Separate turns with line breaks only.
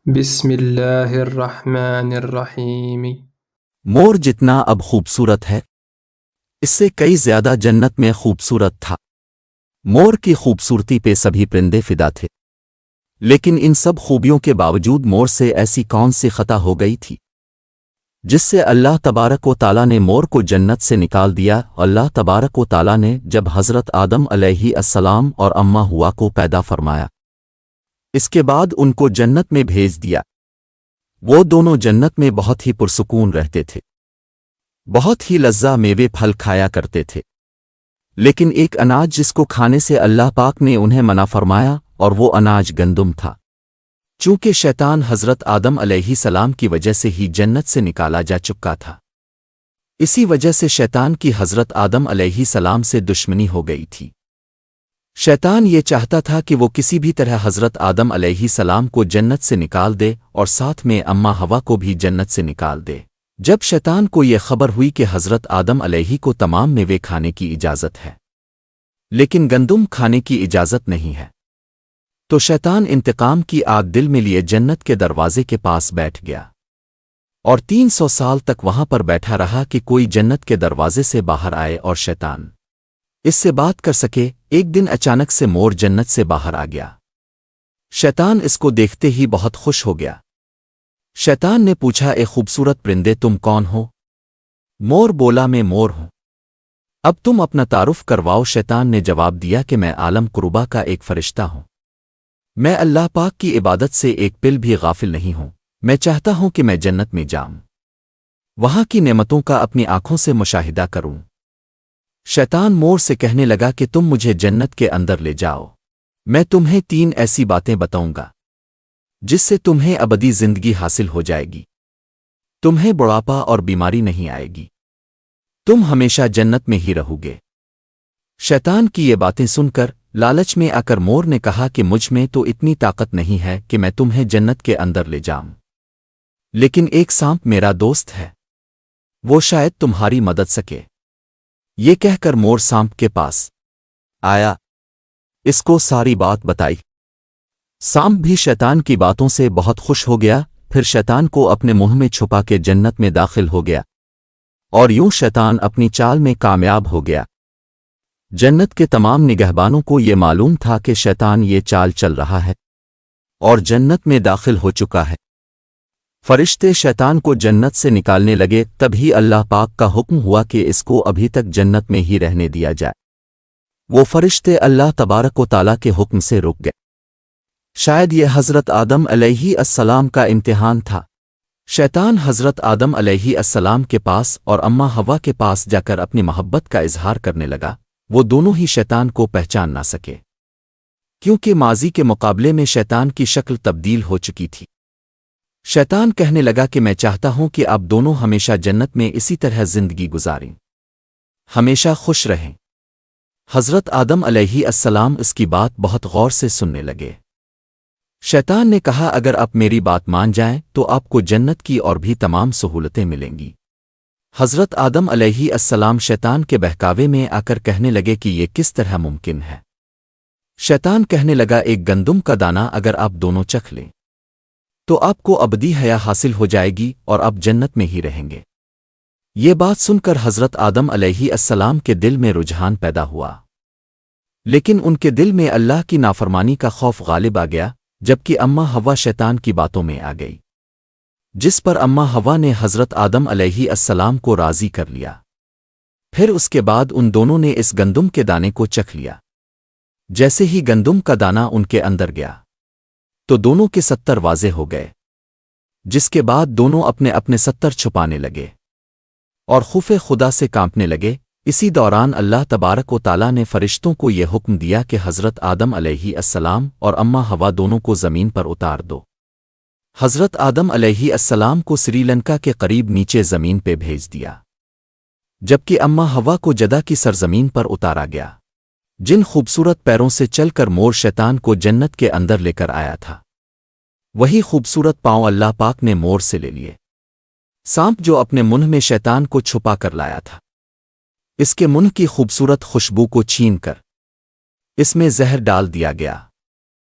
بسم اللہ الرحمن الرحیم۔
مور جتنا اب خوبصورت ہے اس سے کئی زیادہ جنت میں خوبصورت تھا۔ مور کی خوبصورتی پہ سبھی پرندے فدا تھے، لیکن ان سب خوبیوں کے باوجود مور سے ایسی کون سی خطا ہو گئی تھی جس سے اللہ تبارک و تعالیٰ نے مور کو جنت سے نکال دیا۔ اللہ تبارک و تعالیٰ نے جب حضرت آدم علیہ السلام اور اماں ہوا کو پیدا فرمایا، اس کے بعد ان کو جنت میں بھیج دیا۔ وہ دونوں جنت میں بہت ہی پرسکون رہتے تھے، بہت ہی لذیذ میوے پھل کھایا کرتے تھے، لیکن ایک اناج جس کو کھانے سے اللہ پاک نے انہیں منع فرمایا، اور وہ اناج گندم تھا۔ چونکہ شیطان حضرت آدم علیہ السلام کی وجہ سے ہی جنت سے نکالا جا چکا تھا، اسی وجہ سے شیطان کی حضرت آدم علیہ السلام سے دشمنی ہو گئی تھی۔ شیطان یہ چاہتا تھا کہ وہ کسی بھی طرح حضرت آدم علیہ السلام کو جنت سے نکال دے اور ساتھ میں اماں حوا کو بھی جنت سے نکال دے۔ جب شیطان کو یہ خبر ہوئی کہ حضرت آدم علیہ کو تمام میوے کھانے کی اجازت ہے لیکن گندم کھانے کی اجازت نہیں ہے، تو شیطان انتقام کی آگ دل میں لیے جنت کے دروازے کے پاس بیٹھ گیا اور 300 سال تک وہاں پر بیٹھا رہا کہ کوئی جنت کے دروازے سے باہر آئے اور شیطان اس سے بات کر سکے۔ ایک دن اچانک سے مور جنت سے باہر آ گیا۔ شیطان اس کو دیکھتے ہی بہت خوش ہو گیا۔ شیطان نے پوچھا، اے خوبصورت پرندے تم کون ہو؟ مور بولا، میں مور ہوں۔ اب تم اپنا تعارف کرواؤ۔ شیطان نے جواب دیا کہ میں عالم قربا کا ایک فرشتہ ہوں، میں اللہ پاک کی عبادت سے ایک پل بھی غافل نہیں ہوں، میں چاہتا ہوں کہ میں جنت میں جاؤں، وہاں کی نعمتوں کا اپنی آنکھوں سے مشاہدہ کروں۔ شیطان مور سے کہنے لگا کہ تم مجھے جنت کے اندر لے جاؤ، میں تمہیں 3 ایسی باتیں بتاؤں گا جس سے تمہیں ابدی زندگی حاصل ہو جائے گی، تمہیں بڑھاپا اور بیماری نہیں آئے گی، تم ہمیشہ جنت میں ہی رہو گے۔ شیطان کی یہ باتیں سن کر لالچ میں آ کر مور نے کہا کہ مجھ میں تو اتنی طاقت نہیں ہے کہ میں تمہیں جنت کے اندر لے جاؤں، لیکن ایک سانپ میرا دوست ہے، وہ شاید تمہاری مدد سکے۔ یہ کہہ کر مور سانپ کے پاس آیا، اس کو ساری بات بتائی۔ سانپ بھی شیطان کی باتوں سے بہت خوش ہو گیا، پھر شیطان کو اپنے منہ میں چھپا کے جنت میں داخل ہو گیا، اور یوں شیطان اپنی چال میں کامیاب ہو گیا۔ جنت کے تمام نگہبانوں کو یہ معلوم تھا کہ شیطان یہ چال چل رہا ہے اور جنت میں داخل ہو چکا ہے۔ فرشتے شیطان کو جنت سے نکالنے لگے، تبھی اللہ پاک کا حکم ہوا کہ اس کو ابھی تک جنت میں ہی رہنے دیا جائے۔ وہ فرشتے اللہ تبارک و تعالیٰ کے حکم سے رک گئے۔ شاید یہ حضرت آدم علیہ السلام کا امتحان تھا۔ شیطان حضرت آدم علیہ السلام کے پاس اور اماں حوا کے پاس جا کر اپنی محبت کا اظہار کرنے لگا۔ وہ دونوں ہی شیطان کو پہچان نہ سکے، کیونکہ ماضی کے مقابلے میں شیطان کی شکل تبدیل ہو چکی تھی۔ شیطان کہنے لگا کہ میں چاہتا ہوں کہ آپ دونوں ہمیشہ جنت میں اسی طرح زندگی گزاریں، ہمیشہ خوش رہیں۔ حضرت آدم علیہ السلام اس کی بات بہت غور سے سننے لگے۔ شیطان نے کہا، اگر آپ میری بات مان جائیں تو آپ کو جنت کی اور بھی تمام سہولتیں ملیں گی۔ حضرت آدم علیہ السلام شیطان کے بہکاوے میں آ کر کہنے لگے کہ یہ کس طرح ممکن ہے؟ شیطان کہنے لگا، ایک گندم کا دانہ اگر آپ دونوں چکھ لیں تو آپ کو ابدی حیا حاصل ہو جائے گی اور آپ جنت میں ہی رہیں گے۔ یہ بات سن کر حضرت آدم علیہ السلام کے دل میں رجحان پیدا ہوا، لیکن ان کے دل میں اللہ کی نافرمانی کا خوف غالب آ گیا، جبکہ اماں حوا شیطان کی باتوں میں آ گئی، جس پر اماں حوا نے حضرت آدم علیہ السلام کو راضی کر لیا۔ پھر اس کے بعد ان دونوں نے اس گندم کے دانے کو چکھ لیا۔ جیسے ہی گندم کا دانہ ان کے اندر گیا تو دونوں کے 70 واضح ہو گئے، جس کے بعد دونوں اپنے اپنے 70 چھپانے لگے اور خوف خدا سے کانپنے لگے۔ اسی دوران اللہ تبارک و تعالیٰ نے فرشتوں کو یہ حکم دیا کہ حضرت آدم علیہ السلام اور اماں حوا دونوں کو زمین پر اتار دو۔ حضرت آدم علیہ السلام کو سری لنکا کے قریب نیچے زمین پہ بھیج دیا، جبکہ اماں حوا کو جدہ کی سرزمین پر اتارا گیا، جن خوبصورت پیروں سے چل کر مور شیطان کو جنت کے اندر لے کر آیا تھا، وہی خوبصورت پاؤں اللہ پاک نے مور سے لے لیے۔ سانپ جو اپنے منہ میں شیطان کو چھپا کر لایا تھا، اس کے منہ کی خوبصورت خوشبو کو چھین کر اس میں زہر ڈال دیا گیا۔